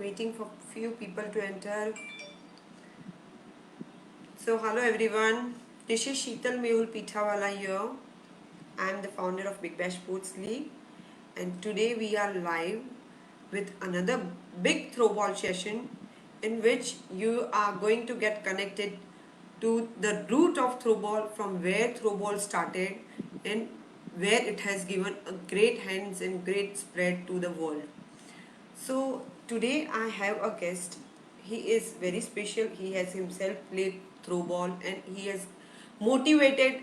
waiting for few people to enter. So hello everyone, this is Sheetal Mehul Pithawala here. I am the founder of Big Bash Sports League, and today we are live with another big throwball session in which you are going to get connected to the root of throwball, from where throwball started and where it has given a great hands and great spread to the world. So today I have a guest. He is very special. He has himself played throw ball and he has motivated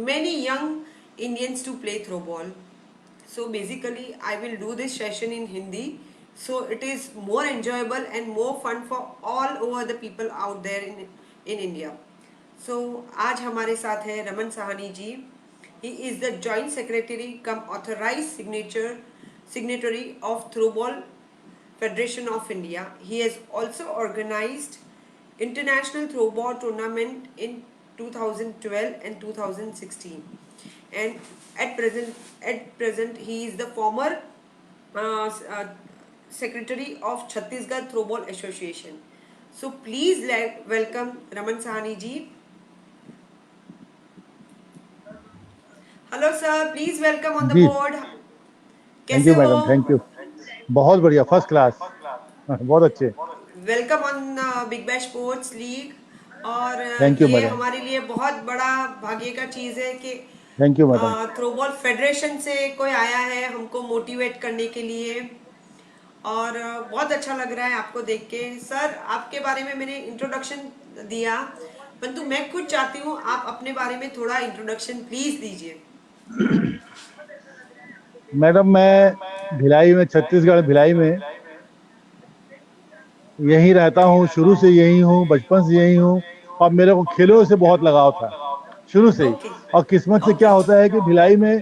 many young Indians to play throw ball. So basically I will do this session in Hindi, so it is more enjoyable and more fun for all over the people out there in India. So आज हमारे साथ है Raman Sahni ji. He is the joint secretary cum authorized signatory of Throwball Federation of India. He has also organized international throwball tournament in 2012 and 2016, and at present he is the former secretary of Chhattisgarh Throwball Association. So please welcome Raman Sahani ji. Hello sir, please welcome on the board. कैसे हो madam? Thank you, बहुत बढ़िया, first class, बहुत अच्छे. Welcome on big bash sports league. और thank you ये madam. हमारे लिए बहुत बड़ा भाग्य का चीज़ है कि thank you madam. Throwball federation से कोई आया है हमको मोटिवेट करने के लिए, और बहुत अच्छा लग रहा है आपको देख के. सर, आपके बारे में मैंने इंट्रोडक्शन दिया, परंतु मैं खुद चाहती हूँ आप अपने बारे में थोड़ा इंट्रोडक्शन प्लीज दीजिए. मैडम, मैं भिलाई में, छत्तीसगढ़ भिलाई में यहीं रहता हूँ, शुरू से यहीं हूँ, बचपन से यहीं हूँ, और मेरे को खेलों से बहुत लगाव था शुरू से ही. और किस्मत से क्या होता है कि भिलाई में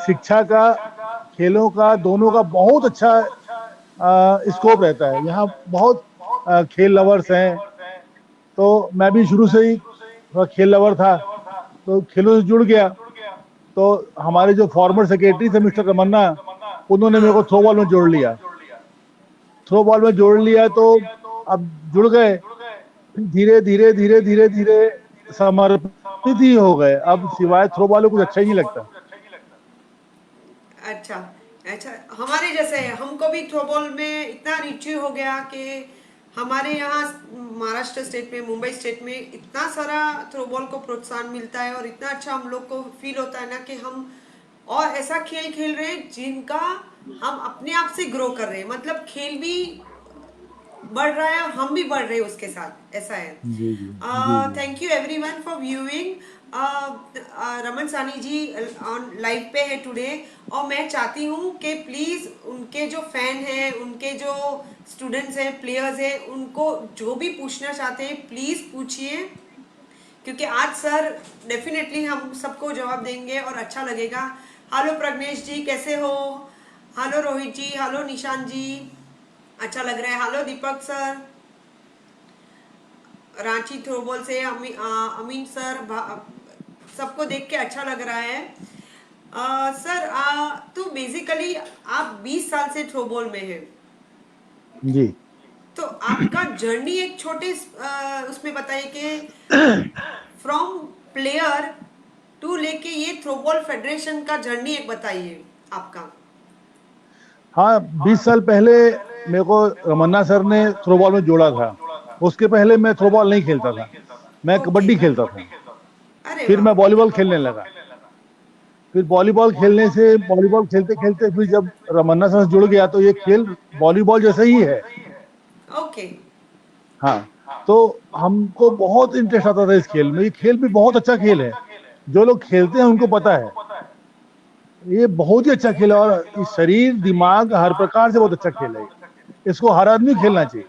शिक्षा का, खेलों का, दोनों का बहुत अच्छा स्कोप रहता है. यहाँ बहुत खेल लवर्स हैं, तो मैं भी शुरू से ही थोड़ा खेल लवर था, तो खेलों से जुड़ गया. तो हमारे जो फॉर्मर सेक्रेटरी थे मिस्टर रमन्ना, उन्होंने मेरे को थ्रो बॉल में जोड़ लिया. तो अब जुड़ गए, धीरे धीरे धीरे धीरे धीरे समर्पित ही हो गए. अब सिवाय थ्रो बॉल कुछ अच्छा ही नहीं लगता. अच्छा अच्छा, हमारे जैसे हमको भी थ्रोबॉल में इतना रुचि हो गया कि हमारे यहाँ महाराष्ट्र स्टेट में, मुंबई स्टेट में इतना सारा थ्रोबॉल को प्रोत्साहन मिलता है, और इतना अच्छा हम लोग को फील होता है ना कि हम और ऐसा खेल खेल रहे हैं जिनका हम अपने आप से ग्रो कर रहे हैं. मतलब खेल भी बढ़ रहा है और हम भी बढ़ रहे हैं उसके साथ, ऐसा है. Thank you everyone for viewing. Raman सानी जी ऑन लाइव पे है टुडे, और मैं चाहती हूँ कि प्लीज उनके जो फैन हैं, उनके जो स्टूडेंट्स हैं, प्लेयर्स हैं, उनको जो भी पूछना चाहते हैं प्लीज पूछिए, क्योंकि आज सर डेफिनेटली हम सबको जवाब देंगे और अच्छा लगेगा. हेलो प्रज्ञेश जी, कैसे हो? हेलो रोहित जी, हेलो निशान जी, अच्छा लग रहा है. हेलो दीपक सर, रांची थ्रोबॉल से अमीन सर, सबको देख के अच्छा लग रहा है. सर, तो बेसिकली आप 20 साल से थ्रोबॉल में हैं जी. तो आपका जर्नी एक छोटे उसमें बताइए कि फ्रॉम प्लेयर टू लेके ये थ्रोबॉल फेडरेशन का जर्नी एक बताइए आपका. हाँ, 20 साल पहले मेरे को रमन्ना सर ने थ्रो बॉल में जोड़ा था. उसके पहले मैं थ्रो बॉल नहीं खेलता था, मैं कबड्डी खेलता था. फिर मैं वॉलीबॉल खेलने लगा. फिर वॉलीबॉल खेलते खेलते फिर जब रमन्ना सर से जुड़ गया तो ये खेल वॉलीबॉल जैसा ही है. ओके. हाँ, तो हमको बहुत इंटरेस्ट आता था इस खेल में. ये खेल भी बहुत अच्छा खेल है, जो लोग खेलते हैं उनको पता है. ये बहुत ही अच्छा खेल है, और शरीर, दिमाग, हर प्रकार से बहुत अच्छा खेल है. इसको हर आदमी खेलना चाहिए,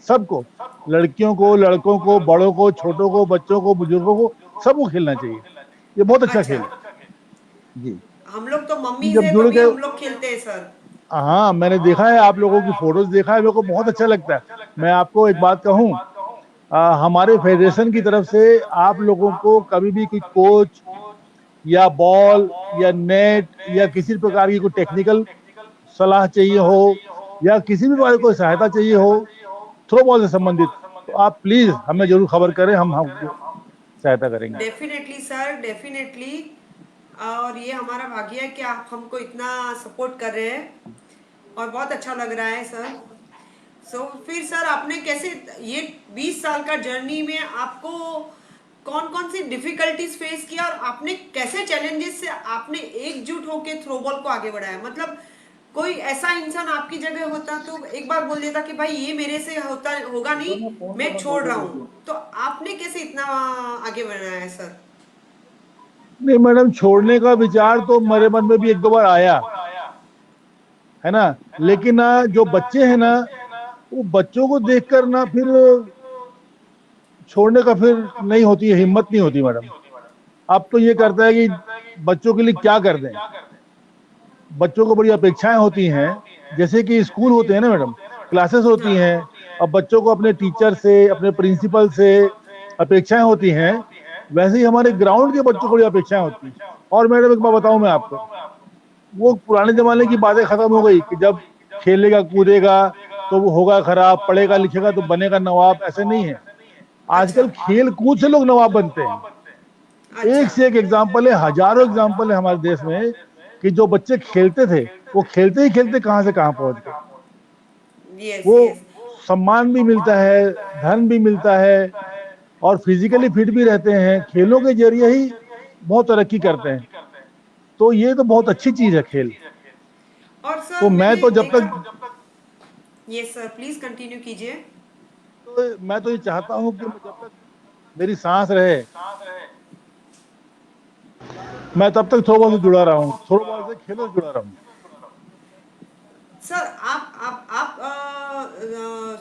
सबको, लड़कियों को, लड़कों को, बड़ों को, छोटों को, बच्चों को, बुजुर्गों को, सबको खेलना चाहिए. ये बहुत अच्छा खेल है जी. हम लोग तो मम्मी जब से जुड़ तो भी गए, हम लोग खेलते हैं सर. हाँ, मैंने देखा है, आप लोगों की फोटोज देखा है, मेरे को बहुत अच्छा लगता है. मैं आपको एक बात कहूँ, हमारे फेडरेशन की तरफ से आप लोगों को कभी भी कोई कोच या बॉल या नेट या किसी प्रकार की कोई टेक्निकल सलाह चाहिए हो, या किसी भी बात कोई सहायता चाहिए हो थ्रो बॉल से संबंधित, तो आप प्लीज हमें जरूर खबर करें, हम सहायता करेंगे। Definitely sir, definitely. और ये हमारा भाग्य है कि आप हमको इतना सपोर्ट कर रहे हैं और बहुत अच्छा लग रहा है सर। फिर सर आपने कैसे ये 20 साल का जर्नी में आपको कौन कौन सी डिफिकल्टीज फेस किया और आपने कैसे चैलेंजेस से आपने एकजुट होकर थ्रोबॉल को आगे बढ़ाया? मतलब कोई ऐसा इंसान आपकी जगह होता तो एक बार बोल देता कि भाई ये मेरे से होता होगा नहीं, मैं छोड़ रहा हूँ। तो आपने कैसे इतना आगे बढ़ाया है सर? नहीं मैडम, छोड़ने का विचार तो मेरे मन में भी एक दो बार आया है ना, लेकिन ना जो बच्चे हैं ना, वो बच्चों को देखकर ना फिर छोड़ने का फिर नहीं होती है, हिम्मत नहीं होती मैडम। अब तो ये करता है कि बच्चों के लिए क्या कर दें, बच्चों को बड़ी अपेक्षाएं होती हैं, जैसे कि स्कूल होते हैं ना मैडम, क्लासेस होती हैं, अब बच्चों को अपने टीचर से अपने प्रिंसिपल से अपेक्षाएं होती हैं, वैसे ही हमारे ग्राउंड के बच्चों को बड़ी अपेक्षाएं होती हैं। और मैडम एक बात बताऊं मैं आपको, वो पुराने जमाने की बातें खत्म हो गई कि जब खेलेगा कूदेगा तो वो होगा खराब, पढ़ेगा लिखेगा तो बनेगा नवाब, ऐसे नहीं है। अच्छा। आजकल खेल कूद से लोग नवाब बनते हैं। अच्छा। एक से एक एग्जाम्पल है, हजारों एग्जाम्पल है हमारे देश में कि जो बच्चे खेलते थे वो खेलते ही खेलते कहां से कहां पहुंच गए। यस वो यस। सम्मान भी मिलता है, धन भी मिलता है, और फिजिकली फिट भी रहते हैं, खेलों के जरिए ही बहुत तरक्की करते हैं। तो ये तो बहुत अच्छी चीज है खेल। और तो सर मैं मैंने तो जब देखा। तक यस सर, प्लीज कंटिन्यू कीजिए। मैं तो ये चाहता हूँ कि जब तक मेरी सांस रहे मैं तब तक थ्रो बॉल से जुड़ा रहा हूँ, थ्रो बॉल से खेलों से जुड़ा रहा हूँ। सर आप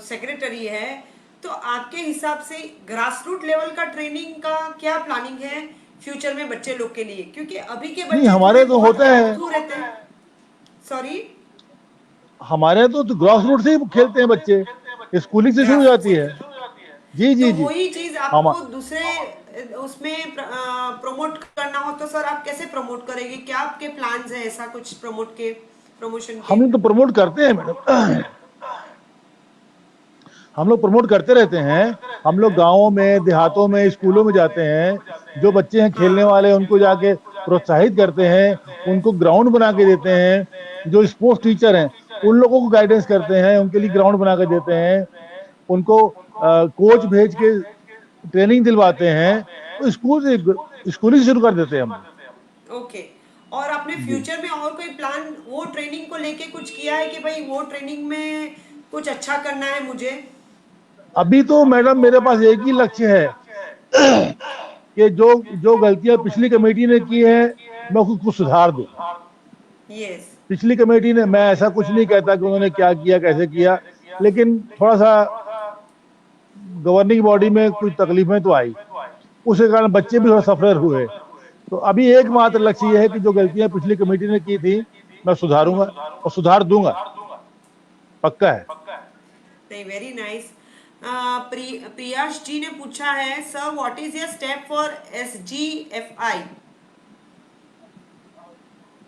सेक्रेटरी है, तो आपके हिसाब से ग्रास रूट लेवल का ट्रेनिंग का क्या प्लानिंग है फ्यूचर में बच्चे लोग के लिए? क्योंकि अभी के नहीं बच्चे थोड़े हमारे तो बहुत होता है, अर्थू रहते हैं। सॉरी। हमारे तो ग्रास रूट से ही खेलते हैं बच्चे, स्कूलिंग से शुरू हो ग्रास रूट जाती से। है। जी तो जी जी। वही चीज हम आपको दूसरे उसमें प्रमोट करना हो तो सर आप कैसे प्रमोट करेंगे? क्या आपके प्लान्स है ऐसा कुछ प्रमोट के, प्रमोशन के? हम लोग तो प्रमोट करते हैं मैडम, हम लोग प्रमोट करते रहते हैं। हम लोग गांवों में देहातों में स्कूलों में जाते हैं, जो बच्चे हैं खेलने वाले उनको जाके प्रोत्साहित करते हैं, उनको ग्राउंड बना के देते हैं। जो स्पोर्ट्स टीचर हैं उन लोगों को गाइडेंस करते हैं, उनके लिए ग्राउंड बना के देते हैं, उनको कोच भेज के ट्रेनिंग दिलवाते हैं। तो स्कूल ही शुरू कर देते हैं हम लोग। ओके। और आपने जी। फ्यूचर में और कोई प्लान वो ट्रेनिंग को लेके कुछ किया है कि भाई वो ट्रेनिंग में कुछ अच्छा करना है मुझे? अभी तो मैडम मेरे पास एक ही लक्ष्य है कि जो जो गलतियां पिछली कमेटी ने की है मैं उसको सुधार दूं। यस। पिछली कमेटी ने, मैं ऐसा कुछ नहीं कहता कि उन्होंने क्या किया कैसे किया, लेकिन थोड़ा सा गवर्निंग बॉडी में कुछ तकलीफें तो आई, उसके कारण बच्चे भी थोड़ा सफर हुए। तो अभी एकमात्र लक्ष्य ये है कि जो गलतियां पिछली कमेटी ने की थी मैं सुधारूंगा और सुधार दूंगा, पक्का है। नहीं, वेरी नाइस। प्रियाश जी ने पूछा है, sir what is your step for SGFI?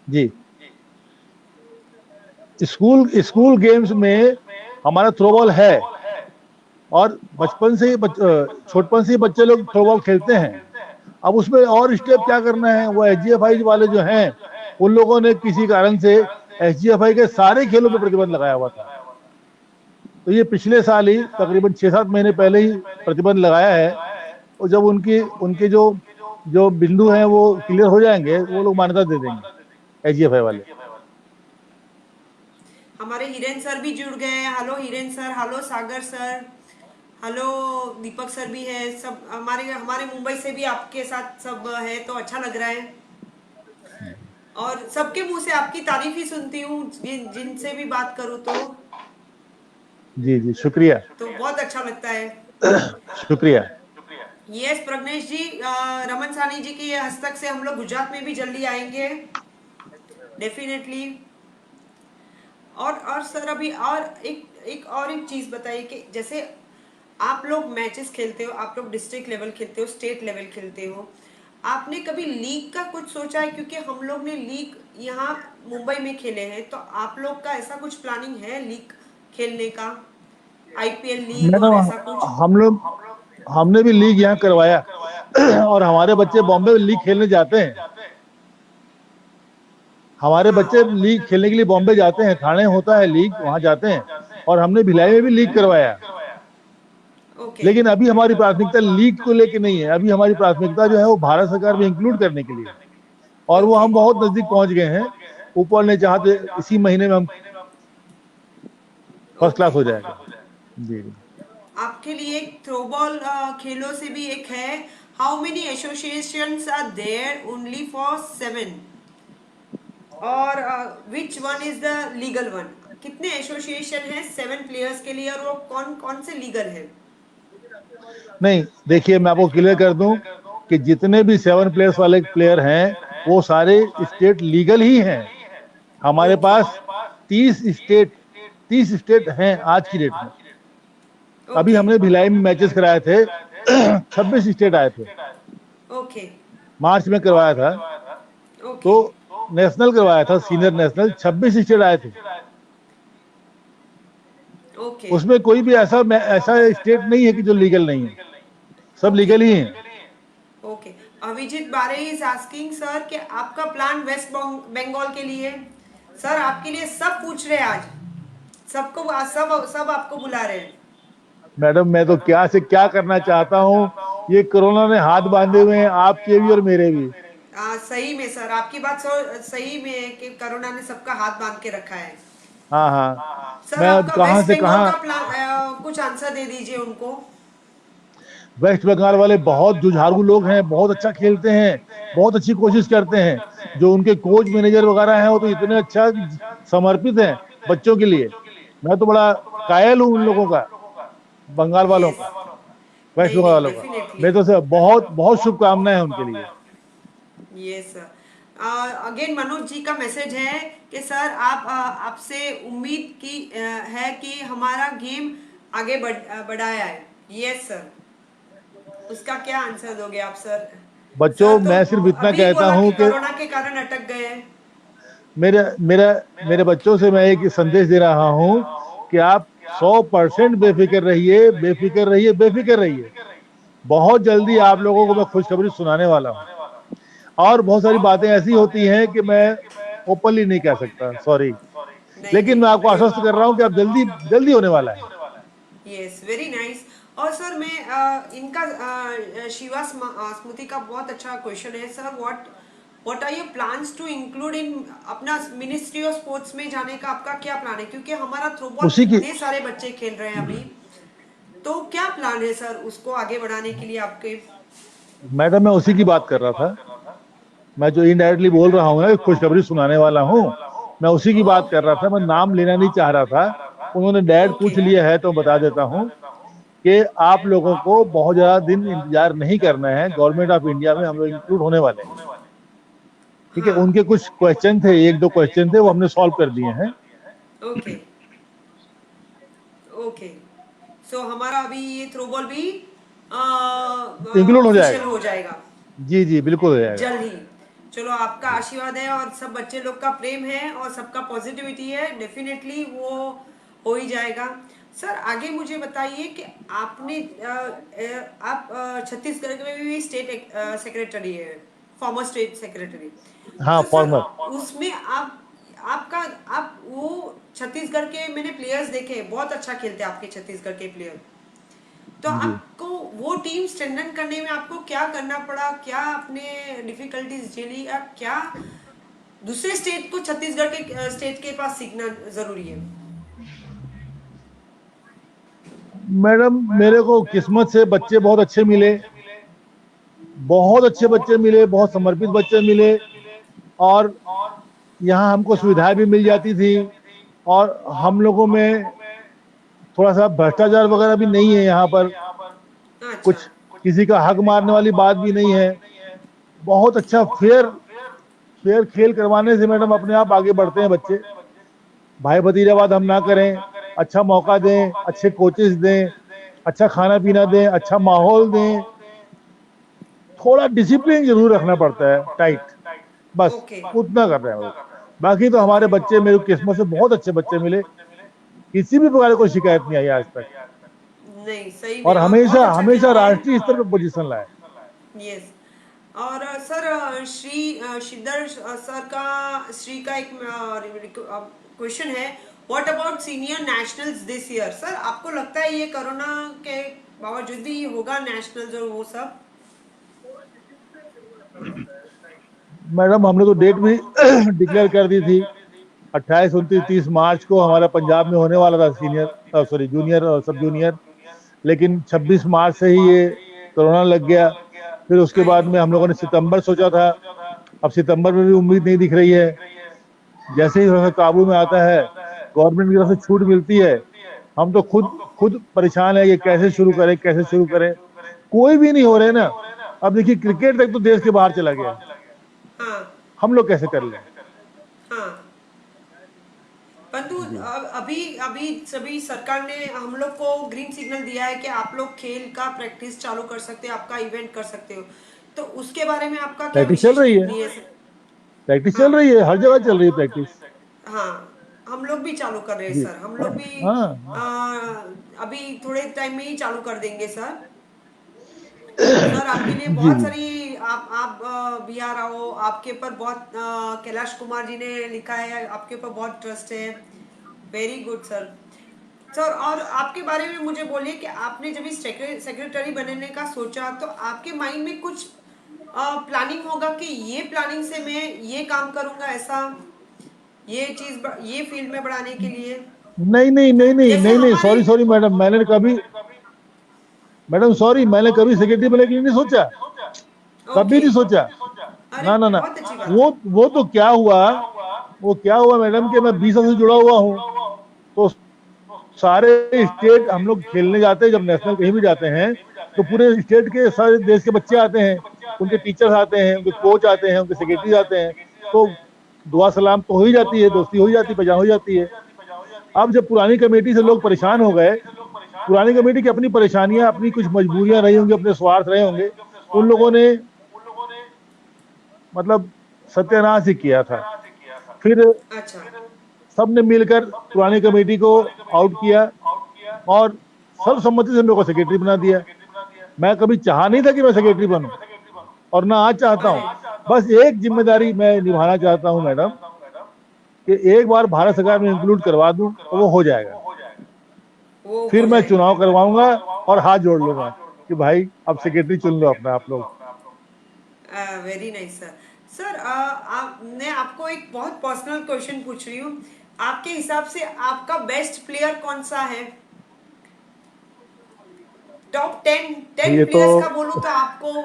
जी, स्कूल स्कूल गेम्स में हमारा थ्रोबॉल है, और बचपन से ही छोटपन से ही बच्चे लोग थ्रोबॉल खेलते हैं। अब उसमें और स्टेप क्या करना है, वो SGFI वाले जो हैं उन लोगों ने किसी कारण से SGFI के सारे खेलों पर प्रतिबंध लगाया हुआ था। तो ये पिछले साल ही तकरीबन 6-7 महीने पहले ही प्रतिबंध लगाया है, और जब उनकी उनके जो जो बिंदु हैं वो क्लियर हो जाएंगे वो लोग मान्यता दे देंगे SGFI वाले। हमारे हिरेन सर भी जुड़ गए हैं। हेलो हिरेन सर, हेलो सागर सर, हेलो दीपक सर भी है। सब हमारे हमारे मुंबई से भी आपके साथ सब है, तो अच्छा लग रहा है। और सबके मुंह से आपकी तारीफ ही सुनती हूँ, जिनसे भी बात करूँ जी जी, शुक्रिया। तो बहुत अच्छा लगता है। शुक्रिया। यस प्रज्ञेश जी, रमन सानी जी के हस्तक से हम लोग गुजरात में भी जल्दी आएंगे, डेफिनेटली। और सर अभी और एक चीज बताइए कि जैसे आप लोग मैचेस खेलते हो, आप लोग डिस्ट्रिक्ट लेवल खेलते हो, स्टेट लेवल खेलते हो, आपने कभी लीग का कुछ सोचा है? क्योंकि हम लोग ने लीग यहाँ मुंबई में खेले हैं, तो आप लोग का ऐसा कुछ प्लानिंग है लीग खेलने का, आईपीएल लीग और मैडम ऐसा कुछ? हमने भी लीग यहाँ करवाया और हमारे बच्चे बॉम्बे में लीग खेलने जाते हैं। हमारे बच्चे हाँ। लीग खेलने के लिए बॉम्बे जाते हैं, थाने होता है लीग, वहां जाते हैं। और हमने भिलाई में भी लीग करवाया। ओके। लेकिन अभी हमारी प्राथमिकता लीग को लेके नहीं है, अभी हमारी प्राथमिकता जो है वो भारत सरकार में इंक्लूड करने के लिए है। और वो ओके। हम बहुत नजदीक पहुंच गए हैं। ऊपर ने चाहा तो इसी महीने में हम फर्स्ट ओके। क्लास हो जाएगा। जी जी। आपके लिए थ्रोबॉल खेलों से भी एक है, how many associations are there? Only for 7, और which one is the legal one? कितने एसोसिएशन हैं 7 प्लेयर्स के लिए, और वो कौन कौन से लीगल है? नहीं, देखिए मैं आपको क्लियर कर दूं कि जितने भी 7 प्लेयर्स वाले प्लेयर हैं वो सारे स्टेट लीगल ही हैं। हमारे ओके। पास 30 स्टेट 30 स्टेट हैं आज की डेट में। अभी ओके। हमने भिलाई में मैचेस कराए थे 26 स्टेट आए थे। ओके। मार्च में करवाया था, तो ओके। नेशनल करवाया था, सीनियर नेशनल। 26 स्टेट आए थे। ओके। उसमें कोई भी ऐसा स्टेट नहीं है कि जो लीगल नहीं है, सब ओके। लीगल ही हैं। ओके। अभिजीत बारे इज आस्किंग सर कि आपका प्लान वेस्ट बंगाल के लिए? सर आपके लिए सब पूछ रहे हैं आज, सबको, सब सब आपको बुला रहे हैं। मैडम मैं तो क्या से क्या करना चाहता हूँ। ये कोरोना ने हाथ बांधे हुए हैं, आपके भी और मेरे भी। सही में सर, आपकी बात सही में है कि कोरोना ने सबका हाथ बांध के रखा है। हाँ हाँ। सर मैं अब आपका कहाँ वेस्ट से बंगाल कहाँ। का प्लान, कुछ आंसर दे दीजिए उनको। वेस्ट बंगाल वाले बहुत जुझारू लोग हैं, बहुत अच्छा खेलते हैं, बहुत अच्छी कोशिश करते हैं। जो उनके कोच मैनेजर वगैरह हैं वो तो इतने अच्छा समर्पित हैं बच्चों के लिए। मैं तो बड़ा कायल हूँ उन लोगों का, बंगाल वालों यस। का, वेस्ट नहीं बंगाल नहीं, वालों का। डेफिनेटली। मेरे तो से बहुत बहुत शुभकामनाएं हैं उनके लिए। Yes sir. Again Manoj ji का मैसेज है कि सर आपसे उम्मीद की है कि हमारा गेम आगे बढ़ाया है। Yes sir. उसका क्या आंसर दोगे आप सर? बच्चों सर तो मैं सिर्फ इतना अभी कहता बोला कि हूँ कि कोरोना के कारण अटक गए हैं। मेरे मेरा मेरे बच्चों से मैं एक संदेश दे रहा हूँ कि आप 100% बेफिक्र रहिए, बेफिक्र रहिए, बेफिक्र रहिए। बहुत जल्दी आप लोगों को मैं खुशखबरी सुनाने वाला हूँ। और बहुत सारी बातें ऐसी होती हैं कि मैं ओपनली नहीं कह सकता, सॉरी। नहीं लेकिन नहीं, मैं आपको आश्वस्त कर रहा हूँ कि आप जल्दी जल्दी होने वाला है। Yes, very nice. और सर मैं इनका शिवा स्मृति का बहुत अच्छा क्वेश्चन है sir, what are your plans to include in अपना मिनिस्ट्री ऑफ स्पोर्ट्स में जाने का आपका क्या प्लान है? क्योंकि हमारा थ्रोबॉल उसी की इतने सारे बच्चे खेल रहे हैं अभी, तो क्या प्लान है सर उसको आगे बढ़ाने के लिए आपके? मैडम मैं उसी की बात कर रहा था। मैं जो इनडायरेक्टली बोल रहा हूँ ना, खुशखबरी सुनाने वाला हूँ, मैं उसी की बात कर रहा था। मैं नाम लेना नहीं चाह रहा था, उन्होंने डायरेक्ट ओके। पूछ लिया है तो बता देता हूँ कि आप लोगों को बहुत ज्यादा दिन इंतजार नहीं करना है। गवर्नमेंट ऑफ इंडिया में हम लोग इंक्लूड होने वाले हैं। ठीक है, हाँ। उनके कुछ क्वेश्चन थे, एक दो क्वेश्चन थे, वो हमने सॉल्व कर दिए हैं। ओके। ओके। सो हमारा अभी ये थ्रोबॉल भी इंक्लूड हो ऑफिशियल जाएगा। हो जाएगा जी जी बिल्कुल हो जाएगा। जल्द ही। चलो, आपका आशीर्वाद है और सब बच्चे लोग का प्रेम है और सबका पॉजिटिविटी है, डेफिनेटली वो हो ही जाएगा। सर आगे मुझे बताइए कि आपने आप छत्तीसगढ़ में भी स्टेट सेक्रेटरी है, फॉर्मर स्टेट सेक्रेटरी। हाँ तो सर फॉर्मर। उसमें आपका आप वो छत्तीसगढ़ के मैंने प्लेयर्स देखे, बहुत अच्छा खेलते हैं आपके छत्तीसगढ़ के प्लेयर। तो जी आपको वो टीम स्ट्रेंथन करने में आपको क्या करना पड़ा, क्या आपने डिफिकल्टीज झेली, या क्या दूसरे स्टेट को छत्तीसगढ़ के स्टेट के पास सीखना जरूरी है? मैडम मेरे को किस्मत से बच्चे बहुत अच्छे मिले, बहुत अच्छे बच्चे मिले, बहुत समर्पित बच्चे मिले। और यहाँ हमको सुविधाएं भी मिल जाती थी। और हम लोगों में थोड़ा सा भ्रष्टाचार वगैरह भी नहीं है यहाँ पर। अच्छा। कुछ किसी का हक मारने वाली बात भी नहीं है। बहुत अच्छा फेयर फेयर खेल करवाने से मैडम अपने आप आगे बढ़ते हैं बच्चे। भाई भतीजावाद हम ना करें, अच्छा मौका दें, अच्छे कोचेस दें, अच्छा खाना पीना दें, अच्छा माहौल दें। थोड़ा डिसिप्लिन जरूर रखना पड़ता है, टाइट, बस ओके। उतना कर रहे हैं वो। बाकी तो हमारे बच्चे, मेरे किस्मत से बहुत अच्छे बच्चे मिले किसी भी प्रकार की कोई शिकायत नहीं आई आज तक, नहीं सही में, और और बहुत हमेशा अच्छा हमेशा खेलते राष्ट्रीय स्तर हैं। पर पोजीशन लाए। यस। और सर श्रीधर सर का श्री का एक क्वेश्चन है, what about senior nationals this year? Sir आपको लगता है ये कोरोना के बावजूद भी होगा नेशनल्स और वो सब? मैडम हमने तो डेट भी डिक्लेयर कर दी थी, 28, 29, 30 मार्च को हमारा पंजाब में होने वाला था सीनियर, सॉरी जूनियर और सब जूनियर, लेकिन 26 मार्च से ही ये कोरोना लग गया। फिर उसके आई बाद नो। में हम लोगों ने सितंबर सोचा था, अब सितंबर में भी उम्मीद नहीं दिख रही है। जैसे ही थोड़ा सा काबू में आता है, गवर्नमेंट की तरफ से छूट मिलती है, हम तो खुद खुद परेशान है कि कैसे शुरू करें, कैसे शुरू करें। कोई भी नहीं हो रहे ना। अब देखिए क्रिकेट तक तो देश के बाहर चला गया, हाँ हम लोग कैसे कर लें? हाँ। परंतु जी। अभी अभी सभी सरकार ने हम लोग को ग्रीन सिग्नल दिया है कि आप लोग खेल का प्रैक्टिस चालू कर सकते हो, आपका इवेंट कर सकते हो। तो उसके बारे में आपका क्या प्रैक्टिस चल विशेष रही है, टिप्पणी है सर? प्रैक्टिस हाँ चल रही है, हर जगह चल रही है प्रैक्टिस। हाँ। हम लोग भी चालू कर रहे हैं जी। सर, हम लोग भी हाँ। अभी थोड़े टाइम में ही चालू कर देंगे सर। सर आपके लिए जी बहुत जी। सारी आप बिहार आओ, आपके ऊपर बहुत कैलाश कुमार जी ने लिखा है, आपके ऊपर बहुत ट्रस्ट है। Very good sir. सर और आपके बारे में मुझे बोलिए कि आपने जब इस सेक्रेटरी बनने का सोचा तो आपके माइंड में कुछ प्लानिंग होगा कि ये प्लानिंग से मैं ये काम करूंगा, ऐसा ये चीज ये फील्ड में बढ़ाने के लिए? नहीं नहीं नहीं नहीं जैसे नहीं नहीं, हमारे sorry sorry madam, madam sorry, मैंने कभी सेक्रेटरी बनने के लिए नहीं सोचा, कभी ओके। नहीं सोचा। अरे ना ना ना। बहुत अच्छी बात है। वो तो क्या हुआ, वो क्या हुआ मैडम कि मैं 20 साल से जुड़ा हुआ हूँ, तो सारे स्टेट हम लोग खेलने जाते हैं, जब नेशनल कहीं भी जाते हैं तो पूरे स्टेट के सारे देश के बच्चे आते हैं, उनके टीचर्स आते हैं, उनके कोच आते हैं, उनके सेक्रेटरी आते हैं, तो दुआ सलाम तो हो ही जाती है, दोस्ती हो ही जाती है, पहचान हो जाती है। अब जब पुरानी कमेटी से लोग परेशान हो गए, पुरानी कमेटी की अपनी परेशानियां, अपनी कुछ मजबूरियां रही होंगी, अपने स्वार्थ रहे होंगे, उन लोगों ने मतलब सत्यानाश ही किया था। फिर अच्छा। सबने मिलकर पुरानी कमेटी को आउट किया और सर्वसम्मति से मेरे को सेक्रेटरी बना दिया। मैं कभी चाहा नहीं था कि मैं सेक्रेटरी बनूं, और ना आज चाहता हूं। बस एक जिम्मेदारी मैं निभाना चाहता हूं मैडम, कि एक बार भारत सरकार में इंक्लूड करवा दूं तो वो हो जाएगा। वो फिर हो मैं जाएगा। चुनाव करवाऊंगा और हाथ जोड़ लूंगा कि भाई अब सेक्रेटरी चुन लो अपना आप लोग। Very nice sir. सर आप मैं आपको एक बहुत पर्सनल क्वेश्चन पूछ रही हूँ। आपके हिसाब से आपका बेस्ट प्लेयर कौन सा है? टॉप टेन टेन ये तो प्लेयर्स का बोलूँ तो आपको,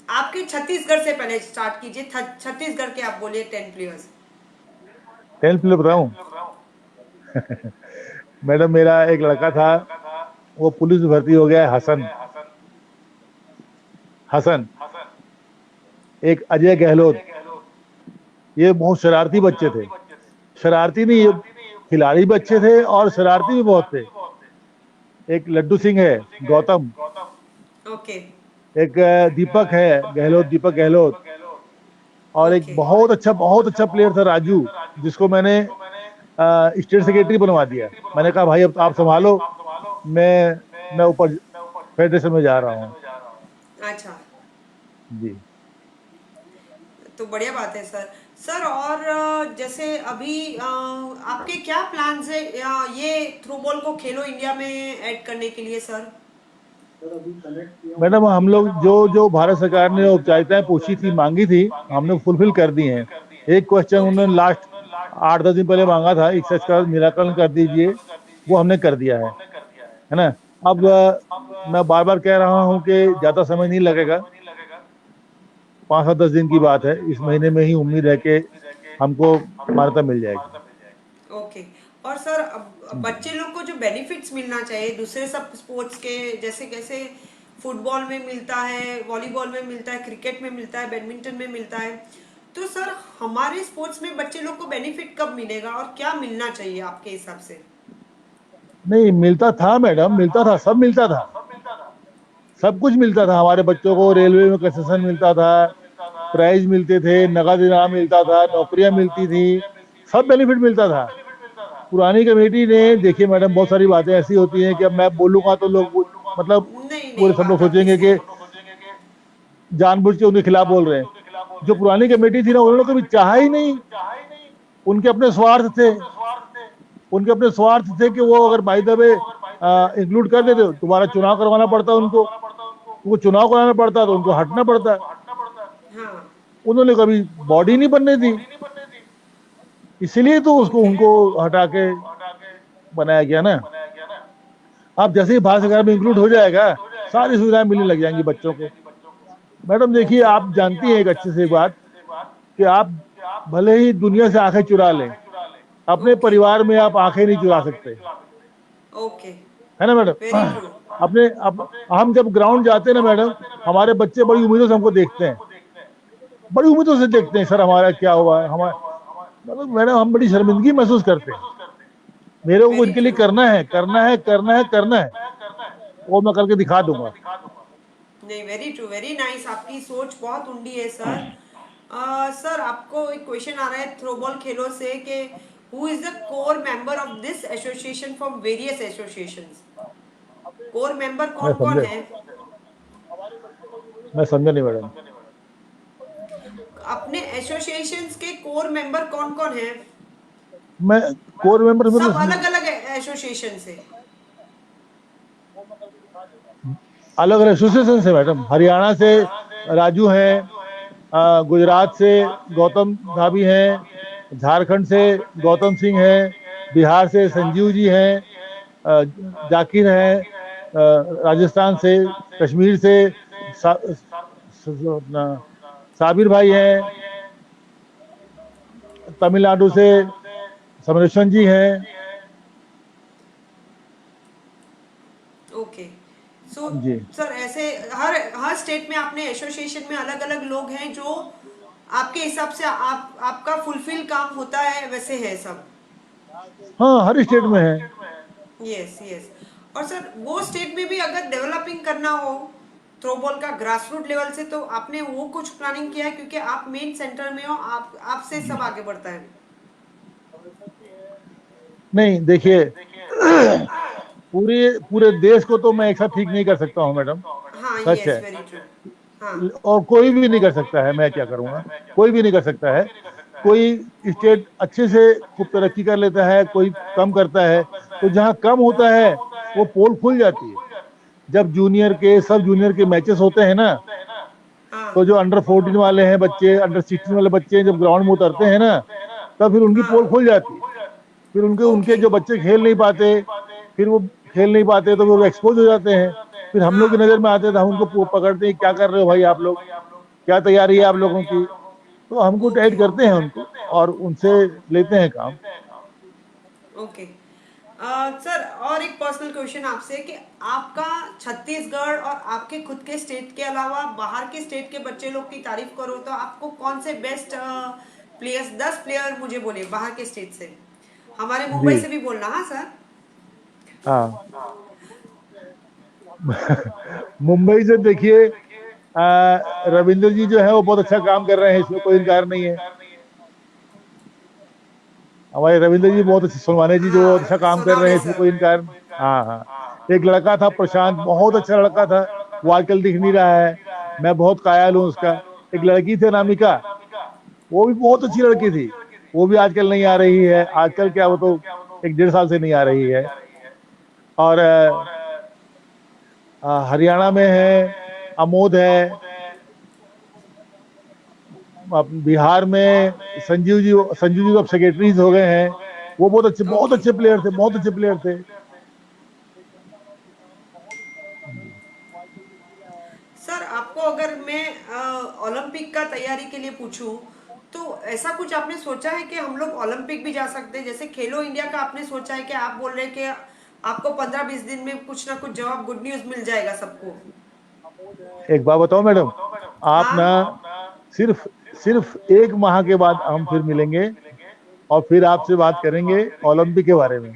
आपके छत्तीसगढ़ से पहले स्टार्ट कीजिए, छत्तीसगढ़ के आप बोलिए 10 प्लेयर्स। 10 प्लेयर बताऊं? मैडम मेरा एक लड़का था, वो पुलिस में भर्ती हो गया है, हसन। हसन। एक अजय गहलोत, ये बहुत शरारती बच्चे थे। शरारती नहीं, ये खिलाड़ी भी अच्छे थे और शरारती भी बहुत थे। एक लड्डू सिंह है, गौतम। ओके। एक दीपक है, गहलोत, दीपक गहलोत। और एक ओके। बहुत अच्छा प्लेयर था, राजू, जिसको मैंने स्टेट सेक्रेटरी बनवा दिया। मैंने कहा भाई अब आप संभालो, मैं ऊपर फेडरेशन में जा रहा हूँ। अच्छा। जी। तो बढ़िया बात है सर। सर और जैसे अभी आपके क्या प्लान्स है ये थ्रो बॉल को खेलो इंडिया में ऐड करने के लिए सर? मैडम हम लोग जो जो भारत सरकार ने औपचारिकताएं पूछी थी, मांगी थी, हमने फुलफिल कर दी हैं। एक क्वेश्चन ओके। उन्होंने लास्ट 8-10 दिन पहले मांगा था, इसका निराकरण कर दीजिए, वो हमने कर दिया है ना। अब मैं बार बार कह रहा हूँ कि ज्यादा समय नहीं लगेगा, 5 से 10 दिन की बात है, इस महीने में ही उम्मीद है कि हमको मान्यता मिल जाएगी। ओके। और सर जी। बच्चे लोग को जो बेनिफिट्स मिलना चाहिए दूसरे सब स्पोर्ट्स के, जैसे कैसे फुटबॉल में मिलता है, वॉलीबॉल में मिलता है, क्रिकेट में मिलता है, बैडमिंटन में मिलता है, तो सर हमारे स्पोर्ट्स में बच्चे लोग को बेनिफिट कब मिलेगा और क्या मिलना चाहिए आपके हिसाब से? नहीं मिलता था मैडम, मिलता था, सब मिलता था, सब कुछ मिलता था। हमारे बच्चों को रेलवे में कंसेशन मिलता था, प्राइज मिलते थे, नगद इनाम मिलता था, नौकरियां मिलती थी, सब बेनिफिट मिलता था। पुरानी कमेटी ने, देखिए मैडम, बहुत सारी बातें ऐसी होती हैं कि अब मैं बोलूंगा तो लोग मतलब नहीं पूरे नहीं, सब लोग बात आपकी सोचेंगे सही कि है। जानबूझ के उनके खिलाफ बोल रहे हैं। जो पुरानी कमेटी थी ना, उन्होंने कभी चाहा ही नहीं। उनके अपने स्वार्थ थे। उनके अपने स्वार्थ थे कि वो अगर बाय द वे इंक्लूड कर देते, दोबारा चुनाव करवाना पड़ता उनको चुनाव कराना पड़ता तो उनको हटना पड़ता। हाँ। उन्होंने कभी बॉडी नहीं बनने दी, इसलिए तो उसको ओके। उनको हटा के बनाया गया ना। अब जैसे ही भारत सरकार में इंक्लूड हो जाएगा, सारी सुविधाएं मिलने लग जाएंगी बच्चों को। मैडम देखिए, ओके। आप जानती हैं एक अच्छे से बात कि आप भले ही दुनिया से आंखें चुरा लें, अपने ओके। परिवार में आप आंखें नहीं चुरा सकते, ओके। है ना वेरी मैडम? ट्रू। हम जब ग्राउंड जाते हैं ना मैडम, हमारे बच्चे बड़ी उम्मीदों से हमको देखते हैं, बड़ी उम्मीदों से देखते हैं, सर हमारा क्या हुआ, हमारा मतलब मैडम हम बड़ी शर्मिंदगी महसूस करते हैं। मेरे को वेरी इनके लिए ट्रू। करना है, करना है, करना है, करना है, वो मैं करके दिखा दूंगा। नहीं, वेरी ट्रू, वेरी नाइस, आपकी सोच बहुत उंडी है सर। सर, आपको एक क्वेश्चन आ रहा है थ्रोबॉल खेलों से कि who is the core member of this association from various associations. Core member मैं कौन कौन समझे, है? मैं समझा नहीं मैडम। अपने एसोसिएशंस के कोर मेंबर कौन कौन है? मैं कोर मेंबर सब मतलब अलग अलग एसोसिएशन से। अलग अलग एसोसिएशन से मैडम। हरियाणा से राजू हैं, गुजरात से गौतम धाबी हैं, झारखंड से गौतम सिंह हैं, बिहार से संजीव जी हैं, जाकिर हैं, राजस्थान से, कश्मीर से अपना साबिर भाई हैं, तमिलनाडु से समरेशन जी हैं। ओके। सो जी सर, ऐसे हर हर स्टेट में अपने एसोसिएशन में अलग अलग लोग हैं जो आपके हिसाब से आपका फुलफिल काम होता है, वैसे है सब। हाँ, हर स्टेट में है। Yes yes. और सर, वो स्टेट में भी अगर डेवलपिंग करना हो थ्रोबॉल का ग्रास रूट लेवल से, तो आपने वो कुछ प्लानिंग किया है? क्योंकि आप मेन सेंटर में हो, आप आपसे सब आगे बढ़ता है। नहीं देखिए, पूरे पूरे देश को तो मैं एक साथ ठीक नहीं कर सकता हूँ मैडम, हाँ, सच यस, है। Very true. हाँ। और कोई भी नहीं कर सकता है, मैं क्या करूंगा, कोई भी नहीं कर सकता है। कोई स्टेट अच्छे से खूब तरक्की कर लेता है, कोई कम करता है, तो जहाँ कम होता है वो पोल खुल जाती है। जब सब जूनियर के मैचेस होते हैं ना, हाँ। तो जो अंडर 14 वाले हैं बच्चे, अंडर 16 वाले बच्चे हैं, जब ग्राउंड में उतरते हैं ना, तब फिर उनकी पोल खुल जाती है। फिर उनके उनके ओके। जो बच्चे खेल नहीं पाते, फिर वो खेल नहीं पाते तो वो एक्सपोज हो जाते हैं। फिर हम लोग की हाँ। नजर में आते हैं तो हम उनको पकड़ते हैं, क्या कर रहे हो भाई आप लोग, क्या तैयारी है आप लोगों की। तो हमको ओके। टाइट करते हैं उनको, और उनसे लेते हैं काम। ओके। सर, और एक पर्सनल क्वेश्चन आपसे कि आपका छत्तीसगढ़ और आपके खुद के स्टेट के अलावा बाहर के स्टेट के बच्चे लोग की तारीफ करो तो आपको कौन से बेस्ट प्लेयर्स, 10 प्लेयर मुझे बोले बाहर के स्टेट से। हमारे जी मुंबई से भी बोलना, हाँ सर। हाँ। मुंबई से देखिए, रविंद्र जी जो है वो बहुत अच्छा काम कर रहे हैं, इसमें कोई इनकार नहीं है। हमारे रविंद्र जी बहुत अच्छे, सोनवाने जी जो अच्छा हाँ, काम कर रहे सोनावने हैं, इसमें सर। कोई इनकार। हाँ हाँ। एक लड़का था प्रशांत, बहुत अच्छा लड़का था, वो आजकल दिख नहीं रहा है, मैं बहुत कायल हूँ उसका। एक लड़की थी अनामिका, वो भी बहुत अच्छी लड़की थी, वो भी आजकल नहीं आ रही है। आजकल क्या, वो तो 1 1.5 साल से नहीं आ रही है। और हरियाणा में है अमोद है, बिहार में संजीव जी अब सेक्रेटरीज हो गए हैं। वो बहुत ओके। अच्छे प्लेयर थे, बहुत अच्छे प्लेयर थे। सर, आपको अगर मैं ओलंपिक का तैयारी के लिए पूछूं, तो ऐसा कुछ आपने सोचा है कि हम लोग ओलंपिक भी जा सकते हैं? जैसे खेलो इंडिया का आपने सोचा है कि आप बोल रहे हैं कि आपको 15-20 दिन में कुछ ना कुछ जवाब, गुड न्यूज मिल जाएगा सबको। एक बात बताओ मैडम, आप ना हाँ। सिर्फ सिर्फ 1 माह के बाद हम फिर मिलेंगे, और फिर आपसे बात करेंगे ओलंपिक के बारे में।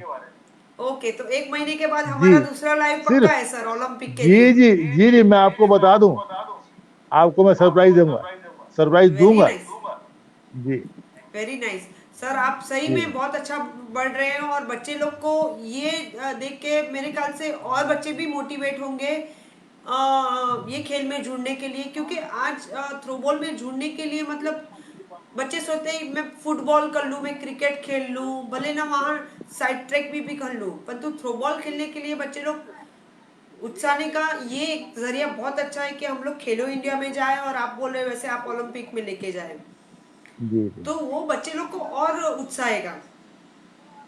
ओके, तो 1 महीने के बाद जी, हमारा दूसरा लाइव पक्का सिर्फ, है सर ओलंपिक के जी लिए। जी, जी जी, मैं आपको बता दूं, आपको मैं सरप्राइज दूंगा, सरप्राइज वेरी दूंगा। नाइस। जी। Very nice. सर आप सही में बहुत अच्छा बढ़ रहे हैं और बच्चे लोग को ये देख के मेरे ख्याल से और बच्चे भी मोटिवेट होंगे ये खेल में जुड़ने के लिए, क्योंकि आज थ्रोबॉल में जुड़ने के लिए मतलब बच्चे सोचते हैं मैं फुटबॉल कर लूँ, मैं क्रिकेट खेल लूँ, भले ना वहाँ साइड ट्रैक भी कर लूँ, परंतु थ्रोबॉल खेलने के लिए बच्चे लोग उत्साहने का ये एक जरिया बहुत अच्छा है कि हम लोग खेलो इंडिया में जाए और आप बोल रहे हैं वैसे आप ओलंपिक में लेके जाए, जी जी तो वो बच्चे लोग को और उत्साहेगा,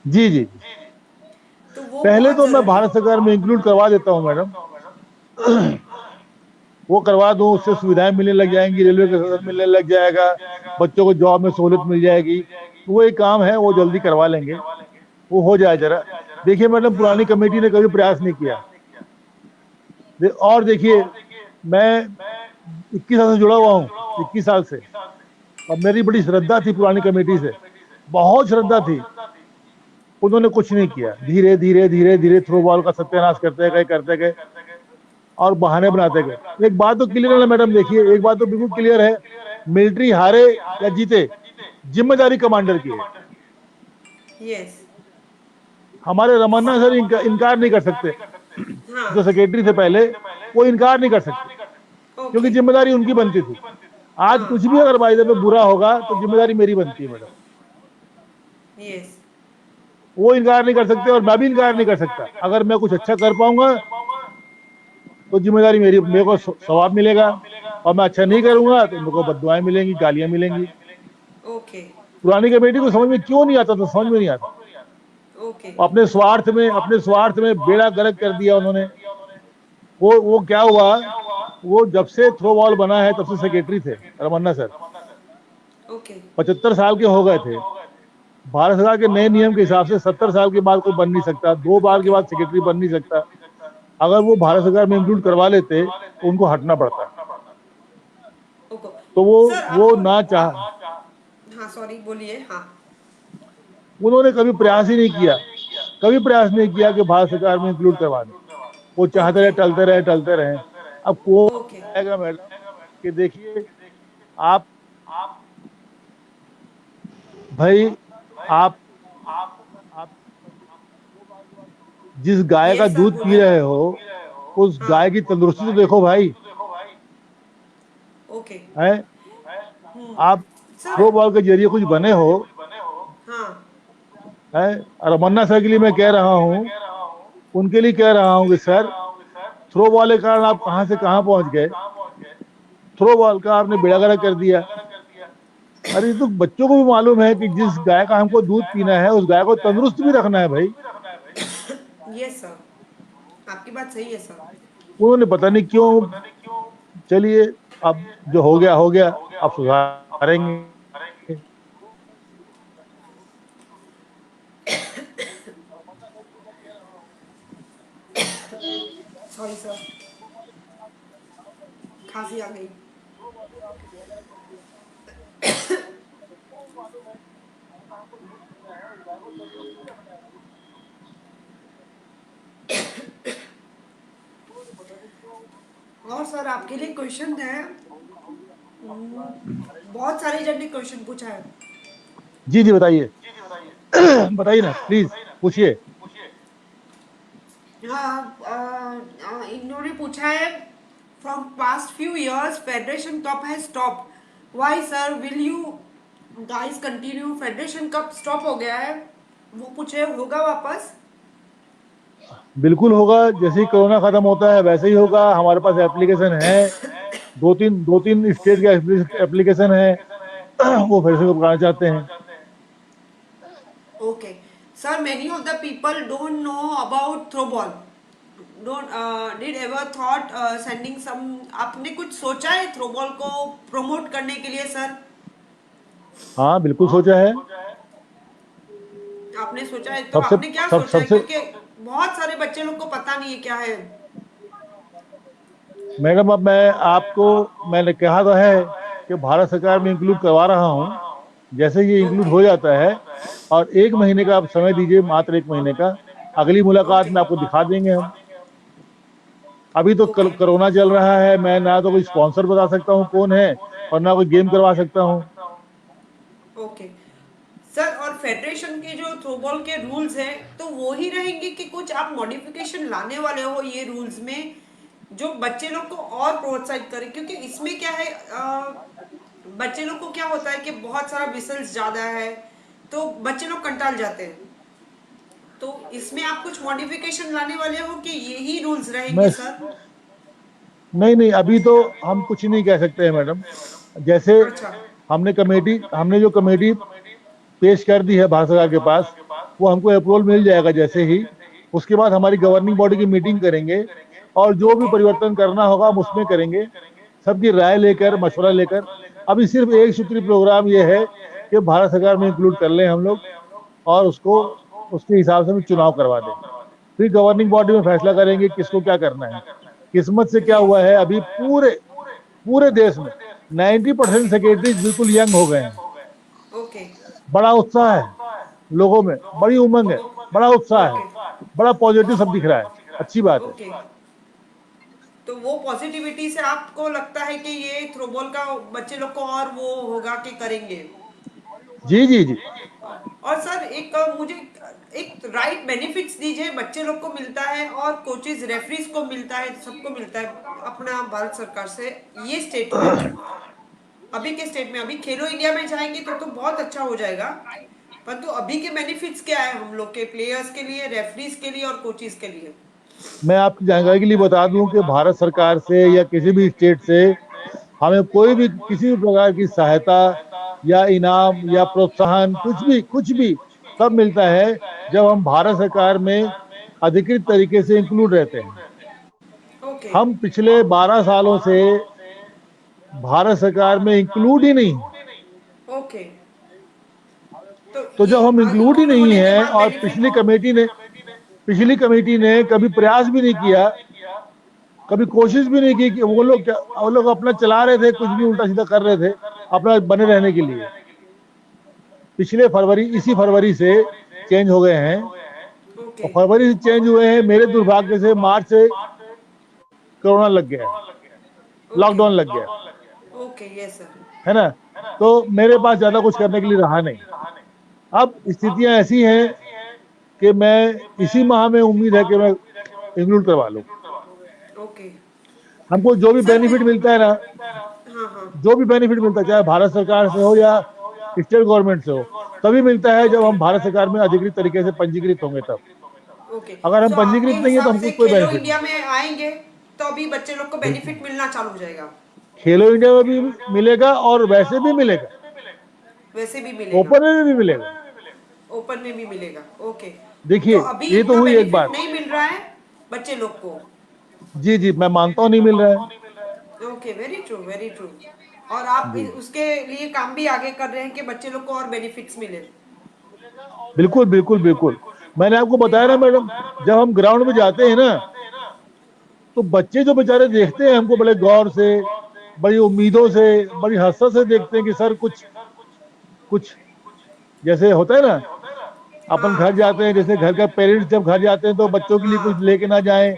जी जी। तो वो पहले बहुत तो मैं जरूरी भारत सरकार में इंक्लूड करवा देता हूँ मैडम, वो करवा दूं, उससे सुविधाएं मिलने लग जाएंगी, रेलवे का सदन मिलने लग जाएगा, बच्चों को जॉब में सहूलियत मिल जाएगी, तो वो एक काम है, वो जल्दी करवा लेंगे, वो हो जाए जरा। देखिए मैडम, पुरानी कमेटी ने कभी प्रयास नहीं किया। और देखिए, मैं 21 साल से जुड़ा हुआ हूँ, 21 साल से, और मेरी बड़ी श्रद्धा थी पुरानी कमेटी से, बहुत श्रद्धा थी। उन्होंने कुछ नहीं किया, धीरे धीरे धीरे धीरे थ्रो बॉल का सत्यानाश करते गए और बहाने बनाते गए। एक बात तो क्लियर है ना मैडम, देखिए एक बात तो बिल्कुल क्लियर है, मिलिट्री हारे या जीते, जिम्मेदारी कमांडर की है। यस। हमारे रमन्ना सर इनकार नहीं कर सकते, हाँ। जो सेक्रेटरी थे पहले, वो इनकार नहीं कर सकते, क्योंकि ओके। जिम्मेदारी उनकी बनती थी। आज हाँ। कुछ भी अगर बाई पे बुरा होगा तो जिम्मेदारी मेरी बनती है मैडम, यस। वो इनकार नहीं कर सकते और मैं भी इनकार नहीं कर सकता। अगर मैं कुछ अच्छा कर पाऊंगा तो जिम्मेदारी मेरी, मेरे को सवाब मिलेगा, और मैं अच्छा नहीं करूंगा तो मेरे को बददुआएं मिलेंगी, गालियां मिलेंगी। ओके। पुरानी कमेटी को समझ में क्यों नहीं आता था, समझ में नहीं आता। ओके। अपने स्वार्थ में बेड़ा गर्क कर दिया उन्होंने। वो क्या हुआ, वो जब से थ्रो बॉल बना है तब से सेक्रेटरी थे रमन्ना सर, ओके। 75 साल के हो गए थे। भारत सरकार के नए नियम के हिसाब से 70 साल के बाद कोई बन नहीं सकता, 2 बार के ओके। बाद सेक्रेटरी बन नहीं सकता। अगर वो भारत सरकार में इंक्लूड करवा लेते तो उनको हटना पड़ता। ओके। तो सर वो आपको ना चाह, हाँ सॉरी बोलिए। हाँ। उन्होंने कभी प्रयास ही नहीं किया, कभी प्रयास नहीं किया कि भारत सरकार में इंक्लूड करवा दें। वो चाहते ओके। रहे, टलते रहे। अब को ओके। आएगा मैडम कि देखिए, आप भाई, आप आप जिस गाय का यस सर दूध पी बोलिए। रहे हो, उस हाँ। गाय की तंदुरुस्ती तो देखो भाई, ओके। है। आप सर। थ्रो बॉल के जरिए कुछ बने हो, हाँ। है। और रमन्ना सर के लिए मैं कह रहा हूँ, उनके लिए कह रहा हूँ कि सर, थ्रो बॉल के कारण आप कहां से कहां पहुंच गए, थ्रो बॉल का आपने बेड़ा गर्क कर दिया। अरे तो बच्चों को भी मालूम है कि जिस गाय का हमको दूध पीना है, उस गाय को तंदुरुस्त भी रखना है भाई। यस सर, आपकी बात सही है सर। उन्होंने पता नहीं क्यों, चलिए, अब जो हो गया, अब सुधारेंगे। सॉरी सर, खांसी आ गई। और सर आपके लिए क्वेश्चन है, बहुत सारे जन ने क्वेश्चन पूछा है। जी जी बताइए, बताइए ना प्लीज, पूछिए। हाँ, इन्होंने पूछा है, from past few years federation cup has stop, why sir will you guys continue, federation cup stop हो गया है, वो पूछे होगा वापस। बिल्कुल होगा, जैसे ही कोरोना खत्म होता है वैसे ही होगा। हमारे पास एप्लीकेशन है, दो तीन स्टेट के एप्लीकेशन है, वो फिर से कराना चाहते हैं। Okay sir, many of the people don't know about throw ball, don't did ever thought sending some, आपने कुछ सोचा है थ्रो बॉल को प्रमोट करने के लिए सर? हाँ बिल्कुल सोचा है। आपने सोचा है तो सबसे आपने क्या सब सोचा है, सबसे क्योंकि बहुत सारे बच्चे लोग को पता नहीं है क्या है। मैडम, अब मैंने कहा तो है कि भारत सरकार में इंक्लूड करवा रहा हूँ। जैसे ये इंक्लूड ओके। हो जाता है, और 1 महीने का आप समय दीजिए, मात्र 1 महीने का, अगली मुलाकात ओके। में आपको दिखा देंगे हम। अभी तो ओके। कोरोना चल रहा है, मैं ना तो कोई स्पॉन्सर बता सकता हूँ कौन है, और ना कोई गेम करवा सकता हूँ। ओके सर, फेडरेशन के जो थ्रोबॉल के रूल्स हैं तो वो ही रहेंगे कि कुछ आप मॉडिफिकेशन लाने वाले हो ये रूल्स में, जो बच्चे लोग को और प्रोत्साहित करे? क्योंकि इसमें क्या है, बच्चे लोग को क्या होता है कि बहुत सारा विसल्स ज्यादा है तो बच्चे लोग कंटाल जाते हैं। तो इसमें आप कुछ मॉडिफिकेशन लाने वाले हो कि यही रूल्स रहेंगे मैं सर? नहीं नहीं, अभी तो हम कुछ नहीं कह सकते हैं मैडम। जैसे अच्छा। हमने जो कमेटी पेश कर दी है भारत सरकार के पास, वो हमको अप्रूवल मिल जाएगा जैसे ही। उसके बाद हमारी गवर्निंग बॉडी की मीटिंग करेंगे और जो भी ओके। परिवर्तन करना होगा हम उसमें करेंगे, सबकी राय लेकर, मशवरा लेकर। अभी सिर्फ एक सूत्री प्रोग्राम ये है कि भारत सरकार में इंक्लूड कर लें हम लोग, और उसको उसके हिसाब से हम चुनाव करवा दें। फिर गवर्निंग बॉडी में फैसला करेंगे किसको क्या करना है। किस्मत से क्या हुआ है, अभी पूरे पूरे देश में 90% सेक्रेटरीज बिल्कुल यंग हो गए हैं। ओके। बड़ा उत्साह है लोगों में, बड़ी उमंग है, बड़ा उत्साह है, बड़ा पॉजिटिव सब दिख रहा है। अच्छी बात है। ओके। तो वो पॉजिटिविटी से आपको लगता है कि ये थ्रोबॉल का बच्चे लोग को और वो होगा कि करेंगे? जी जी जी। और सर एक मुझे एक राइट बेनिफिट्स दीजिए, बच्चे लोग को मिलता है और कोचेज रेफरीज को मिलता है, सबको मिलता है अपना भारत सरकार से, ये स्टेट में, अभी के स्टेट में, अभी खेलो इंडिया में जाएंगे तो बहुत अच्छा हो जाएगा। परंतु अभी के बेनिफिट्स क्या है हम लोग के प्लेयर्स के लिए, रेफरीज के लिए और कोचेज के लिए? मैं आपकी जानकारी के लिए बता दूं कि भारत सरकार से या किसी भी स्टेट से हमें कोई भी किसी भी प्रकार की सहायता या इनाम या प्रोत्साहन, कुछ भी तब मिलता है जब हम भारत सरकार में अधिकृत तरीके से इंक्लूड रहते हैं। ओके। हम पिछले 12 सालों से भारत सरकार में इंक्लूड ही नहीं। ओके। तो तो ये जब हम इंक्लूड ही इंक्लूड नहीं होने के है बाद और बेनिफिट? पिछली कमेटी ने कभी प्रयास भी नहीं किया, कभी कोशिश भी नहीं की कि वो लोग अपना चला रहे थे, कुछ भी उल्टा सीधा कर रहे थे अपना बने रहने के लिए। इसी फरवरी से चेंज हो गए हैं, ओके। और फरवरी से चेंज हुए हैं। मेरे दुर्भाग्य से मार्च से कोरोना लग गया, ओके। लॉकडाउन लग गया, ओके। Yes sir. है ना। तो मेरे पास ज्यादा कुछ करने के लिए रहा नहीं। अब स्थितियां ऐसी हैं कि मैं इसी माह में उम्मीद है कि मैं इंक्लूड करवा लूं। ओके हमको जो भी सर। बेनिफिट मिलता है ना, हाँ हाँ। जो भी बेनिफिट मिलता है, चाहे भारत सरकार से हो या स्टेट गवर्नमेंट से हो, तभी मिलता है जब ओके। हम भारत सरकार में अधिकृत तरीके से पंजीकृत होंगे तब। ओके। अगर हम सो आपके पंजीकृत नहीं है तो हिसाब हमको से कोई खेलो बेनिफिट नहीं। इंडिया में आएंगे तो अभी बच्चे लोग को बिल्कुल, बेनिफिट मिलना चालू हो जाएगा? खेलो इंडिया में भी मिलेगा और वैसे भी मिलेगा, वैसे भी मिलेगा? ओपन में भी मिलेगा। ओपन में भी मिलेगा? ओके। तो देखिए, अभी ये तो इतना हुई एक बेनिफिट बात। नहीं मिल रहा है बच्चे लोग को? जी जी, मैं मानता हूँ नहीं मिल रहा है। Okay. Very true, very true. और आप जी, उसके लिए काम भी आगे कर रहे हैं कि बच्चे लोग को और बेनिफिट्स मिले? बिल्कुल बिल्कुल बिल्कुल। मैंने आपको बताया ना मैडम, जब हम ग्राउंड में जाते हैं ना, तो बच्चे जो बेचारे देखते हैं हमको बड़े गौर से, बड़ी उम्मीदों से, बड़ी हसरत से देखते हैं कि सर कुछ कुछ, जैसे होता है ना, अपन घर हाँ। जाते हैं, जैसे घर का पेरेंट्स जब घर जाते हैं तो बच्चों के लिए कुछ हाँ। लेके ना जाएं,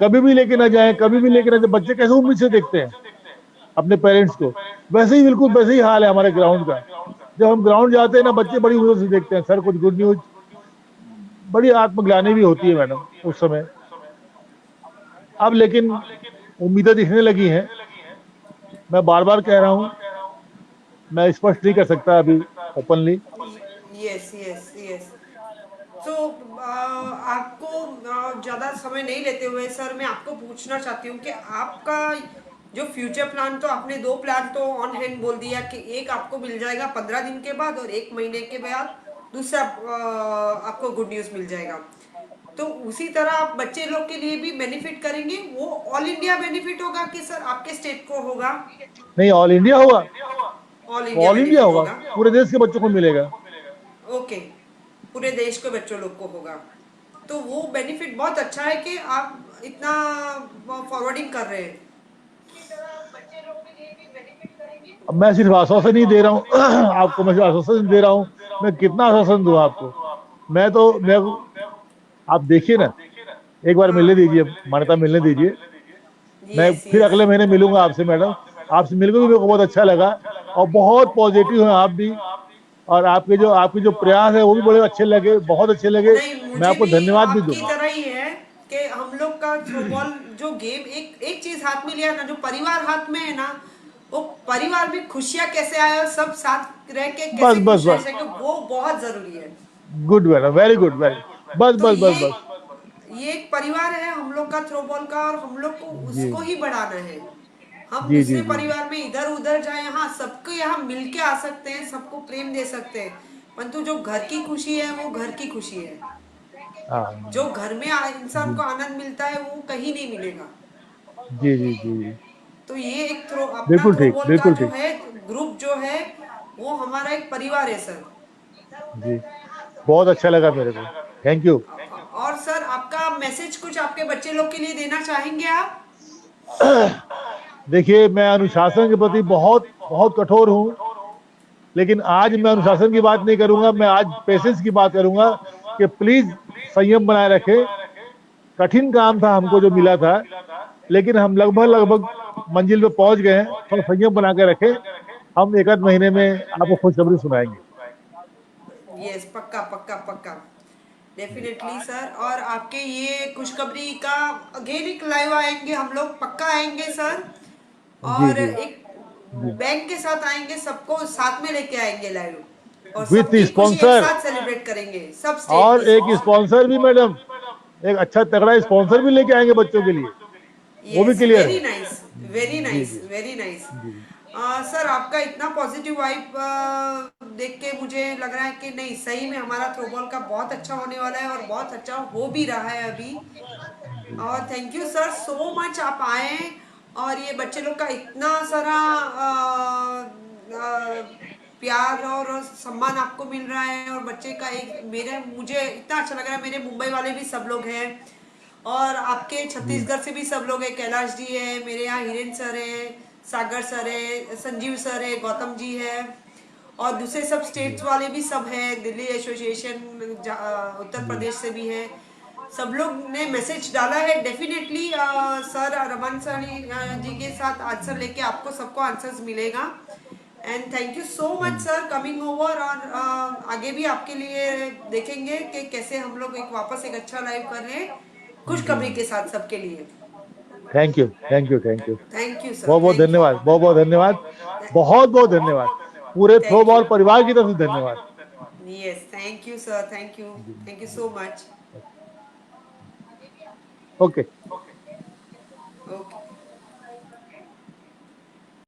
कभी भी लेके ना जाएं, कभी भी लेके ना जाए, बच्चे कैसे उम्मीद से देखते हैं अपने पेरेंट्स को। वैसे ही, बिल्कुल वैसे ही हाल है हमारे ग्राउंड का। जब हम ग्राउंड जाते हैं ना, बच्चे बड़ी उम्मीदों से देखते हैं सर कुछ गुड न्यूज। बड़ी आत्मग्लानि भी होती है मैडम उस समय। अब लेकिन उम्मीदें दिखने लगी हैं। मैं बार बार कह रहा हूँ, मैं स्पष्ट नहीं कर सकता अभी ओपनली। Yes yes yes. तो आपको ज़्यादा समय नहीं लेते हुए सर, मैं आपको पूछना चाहती हूँ कि आपका जो फ्यूचर प्लान, तो आपने दो प्लान तो ऑन हैंड बोल दिया कि एक आपको मिल जाएगा 15 दिन के बाद और 1 महीने के बाद दूसरा आपको गुड न्यूज़ मिल जाएगा। तो उसी तरह आप बच्चे लोग के लिए भी बेनिफिट करेंगे? वो ऑल इंडिया बेनिफिट होगा कि सर आपके स्टेट को होगा? नहीं, ऑल इंडिया होगा। All India all India benefit होगा, होगा? पूरे देश के बच्चों को मिलेगा। ओके। पूरे देश के बच्चों लोग को होगा। तो वो बेनिफिट बहुत अच्छा है कि आप इतना फॉरवर्डिंग कर रहे हैं। अब मैं सिर्फ आश्वासन ही दे रहा हूँ आपको, मैं सिर्फ आश्वासन दे रहा हूँ। मैं कितना आश्वासन दूं आपको। मैं आप देखिए ना, एक बार हाँ। मिलने दीजिए, मान्यता मिलने दीजिए। मैं यस फिर यस। अगले महीने मिलूंगा आपसे मैडम। आपसे मिलकर भी मेरे को बहुत अच्छा लगा, और बहुत पॉजिटिव हैं आप भी। और आपके जो प्रयास है वो भी बड़े अच्छे लगे, बहुत अच्छे लगे। नहीं, मैं मुझे आपको भी धन्यवाद भी आपकी दूंगा। तरह ही है कि हम लोग का थ्रोबॉल जो गेम एक एक चीज हाथ में लिया ना, जो परिवार हाथ में है ना, वो परिवार में खुशियां कैसे आए और सब साथ रह के बस कैसे बस खुश रह बस, सके, वो बहुत जरूरी है। Good madam, very good, very, बस तो बस बस बस। ये एक परिवार है हम लोग का थ्रोबॉल का, और हम लोग को जी उसको ही बढ़ाना है। हम जी जी दूसरे जी। परिवार में इधर उधर जाए, हाँ सबको यहाँ मिलके आ सकते हैं, सबको प्रेम दे सकते हैं, परंतु जो घर की खुशी है वो घर की खुशी है। जो हाँ घर में इंसान जी को आनंद मिलता है वो कहीं नहीं मिलेगा। जी जी जी जी। तो ये एक थ्रो अपना बिल्कुल ठीक, थ्रोबॉल का बिल्कुल जो ठीक। है ग्रुप जो है, वो हमारा एक परिवार है सर। जी, बहुत अच्छा लगा मेरे को। Thank you. और सर आपका मैसेज कुछ आपके बच्चे लोग के लिए देना चाहेंगे आप? देखिए, मैं अनुशासन के प्रति बहुत बहुत कठोर हूँ, लेकिन आज मैं अनुशासन की बात नहीं करूंगा, मैं आज पेशेंस की बात करूंगा कि प्लीज संयम बनाए रखें। कठिन काम था हमको जो मिला था, लेकिन हम लगभग लगभग मंजिल पे पहुंच गए हैं। थोड़ा संयम बना के रखें, हम एक आध महीने में आपको खुशखबरी सुनाएंगे। यस, पक्का पक्का पक्का, डेफिनेटली सर। और आपके ये खुशखबरी का अगेन एक लाइव आएंगे हम लोग, पक्का आएंगे सर। जी और जी एक जी। बैंक के साथ आएंगे, सबको साथ में लेके आएंगे लाइव, और विथ सबकी खुशी एक स्पॉन्सर, साथ सेलिब्रेट करेंगे, सब स्टेट की और एक स्पॉन्सर भी मैडम, एक अच्छा तगड़ा स्पॉन्सर भी लेके आएंगे बच्चों के लिए, वो भी यस, क्लियर वेरी है। नाइस, वेरी जी नाइस, जी वेरी नाइस। जी सर आपका इतना पॉजिटिव वाइब देख के मुझे लग रहा है कि नहीं, सही में हमारा थ्रोबॉल का बहुत अच्छा होने वाला है, और बहुत अच्छा हो भी रहा है अभी। और thank you sir so much, आप आए, और ये बच्चे लोग का इतना सारा प्यार और सम्मान आपको मिल रहा है, और बच्चे का एक मेरे मुझे इतना अच्छा लग रहा है, मेरे मुंबई वाले भी सब लोग हैं, और आपके जी छत्तीसगढ़ से भी सब लोग हैं, कैलाश जी है मेरे यहाँ, हिरेन सर है, सागर सर है, संजीव सर है, गौतम जी है, और दूसरे सब जी स्टेट्स वाले भी सब हैं, दिल्ली एसोसिएशन उत्तर जी प्रदेश से भी है। सब लोग ने मैसेज डाला है, डेफिनेटली सर रमन सर जी के साथ आंसर लेके आपको सबको आंसर्स मिलेगा। And thank you so much sir coming over, और आगे भी आपके लिए देखेंगे कि कैसे हम लोग एक वापस एक अच्छा लाइव कर रहे हैं, जी। खुशखबरी के साथ सबके लिए। Thank you, thank you, thank you. Thank you sir, बहुत बहुत थैंक यू। धन्यवाद, बहुत बहुत धन्यवाद, बहुत बहुत धन्यवाद। पूरे थ्रो थैंक यू। बॉल परिवार की तरफ से धन्यवाद। Yes, thank you sir, thank you so much. Okay. Okay.